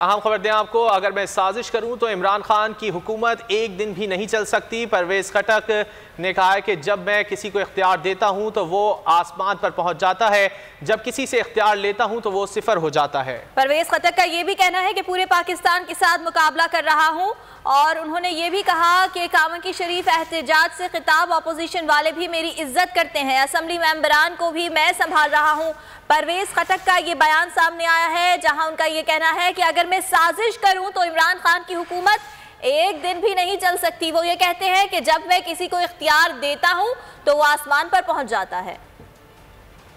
अहम खबर दें आपको, अगर मैं साजिश करूं तो इमरान खान की हुकूमत एक दिन भी नहीं चल सकती। परवेज खटक ने कहा है कि जब मैं किसी को इख्तियार देता हूं तो वो आसमान पर पहुंच जाता है, जब किसी से इख्तियार लेता हूं तो वो सिफर हो जाता है। परवेज खटक का ये भी कहना है कि पूरे पाकिस्तान के साथ मुकाबला कर रहा हूं और उन्होंने ये भी कहा कि कामन की शरीफ एहतजाज से खिताब अपोजिशन वाले भी मेरी इज्जत करते हैं, असम्बली मेंबरान को भी मैं संभाल रहा हूं। परवेज खटक का ये बयान सामने आया है जहां उनका ये कहना है कि अगर मैं साजिश करूं तो इमरान खान की हुकूमत एक दिन भी नहीं चल सकती। वो ये कहते हैं कि जब मैं किसी को इख्तियार देता हूं तो वो आसमान पर पहुंच जाता है।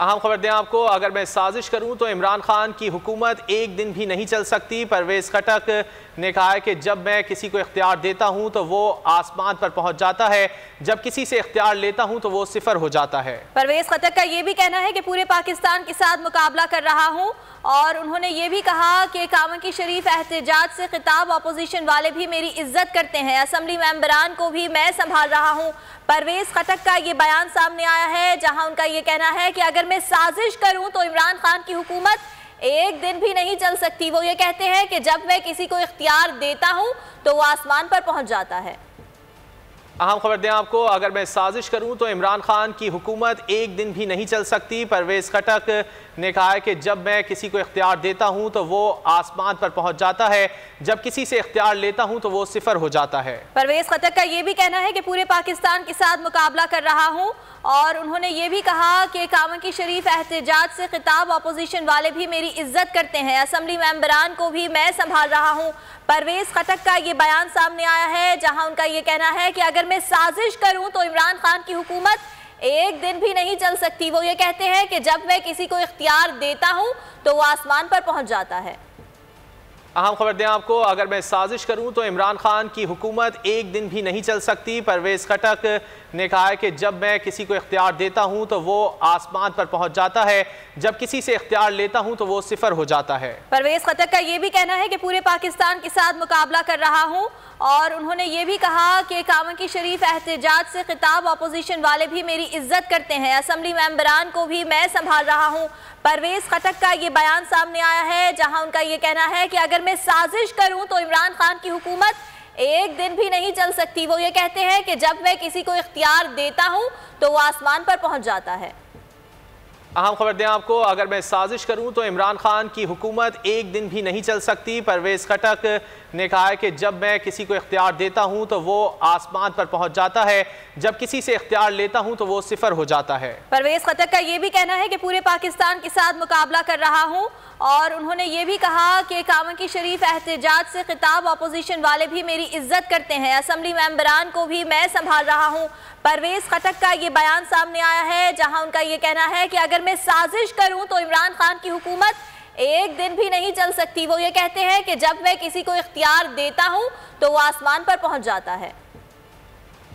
अहम खबर दें आपको, अगर मैं साजिश करूं तो इमरान खान की हुकूमत एक दिन भी नहीं चल सकती। परवेज खटक ने कहा है कि जब मैं किसी को इख्तियार देता हूं तो वो आसमान पर पहुंच जाता है, जब किसी से इख्तियार लेता हूं तो वो सिफर हो जाता है। परवेज खटक का ये भी कहना है कि पूरे पाकिस्तान के साथ मुकाबला कर रहा हूं और उन्होंने ये भी कहा कि कामन की शरीफ एहतजाज से खिताब अपोजिशन वाले भी मेरी इज्जत करते हैं, असम्बली मेंबरान को भी मैं संभाल रहा हूं। परवेज खटक का ये बयान सामने आया है जहां उनका ये कहना है कि अगर मैं साजिश करूं तो इमरान खान की हुकूमत एक दिन भी नहीं चल सकती। वो ये कहते हैं कि जब मैं किसी को इख्तियार देता हूं तो वो आसमान पर पहुंच जाता है। अहम खबर दें आपको, अगर मैं साजिश करूं तो इमरान खान की हुकूमत एक दिन भी नहीं चल सकती। परवेज खटक ने कहा है कि जब मैं किसी को इख्तियार देता हूं तो वो आसमान पर पहुंच जाता है, जब किसी से इख्तियार लेता हूं तो वो सिफर हो जाता है। परवेज खटक का ये भी कहना है कि पूरे पाकिस्तान के साथ मुकाबला कर रहा हूं और उन्होंने ये भी कहा कि कामन की शरीफ एहतजाज से खिताब अपोजिशन वाले भी मेरी इज्जत करते हैं, असम्बली मेंबरान को भी मैं संभाल रहा हूं। परवेज खटक का ये बयान सामने आया है जहां उनका ये कहना है कि अगर मैं साजिश करूं तो इमरान खान की हुकूमत एक दिन भी नहीं चल सकती। वो ये कहते हैं कि जब मैं किसी को इख्तियार देता हूं तो वो आसमान पर पहुंच जाता है। अहम खबर दें आपको, अगर मैं साजिश करूं तो इमरान खान की हुकूमत एक दिन भी नहीं चल सकती। परवेज खटक ने कहा है कि जब मैं किसी को इख्तियार देता हूं तो वो आसमान पर पहुंच जाता है, जब किसी से इख्तियार लेता हूं तो वो सिफर हो जाता है। परवेज खटक का ये भी कहना है कि पूरे पाकिस्तान के साथ मुकाबला कर रहा हूं और उन्होंने ये भी कहा कि कामन की शरीफ एहतजाज से खिताब अपोजिशन वाले भी मेरी इज्जत करते हैं, असम्बली मेंबरान को भी मैं संभाल रहा हूं। परवेज खटक का ये बयान सामने आया है जहां उनका ये कहना है कि अगर मैं साजिश करूं तो इमरान खान की हुकूमत एक दिन भी नहीं चल सकती। वो ये कहते हैं कि जब मैं किसी को इख्तियार देता हूं तो वो आसमान पर पहुंच जाता है। अहम खबर दें आपको, अगर मैं साजिश करूं तो इमरान खान की हुकूमत एक दिन भी नहीं चल सकती। परवेज खटक ने कहा है कि जब मैं किसी को इख्तियार देता हूं तो वो आसमान पर पहुंच जाता है, जब किसी से इख्तियार लेता हूं तो वो सिफर हो जाता है। परवेज खटक का ये भी कहना है कि पूरे पाकिस्तान के साथ मुकाबला कर रहा हूं और उन्होंने ये भी कहा कि कामन की शरीफ एहतजाज से खिताब अपोजिशन वाले भी मेरी इज्जत करते हैं, असम्बली मेंबरान को भी मैं संभाल रहा हूं। परवेज खटक का ये बयान सामने आया है जहां उनका ये कहना है कि अगर मैं साजिश करूं तो इमरान खान की हुकूमत एक दिन भी नहीं चल सकती। वो ये कहते हैं कि जब मैं किसी को इख्तियार देता हूं तो वो आसमान पर पहुंच जाता है।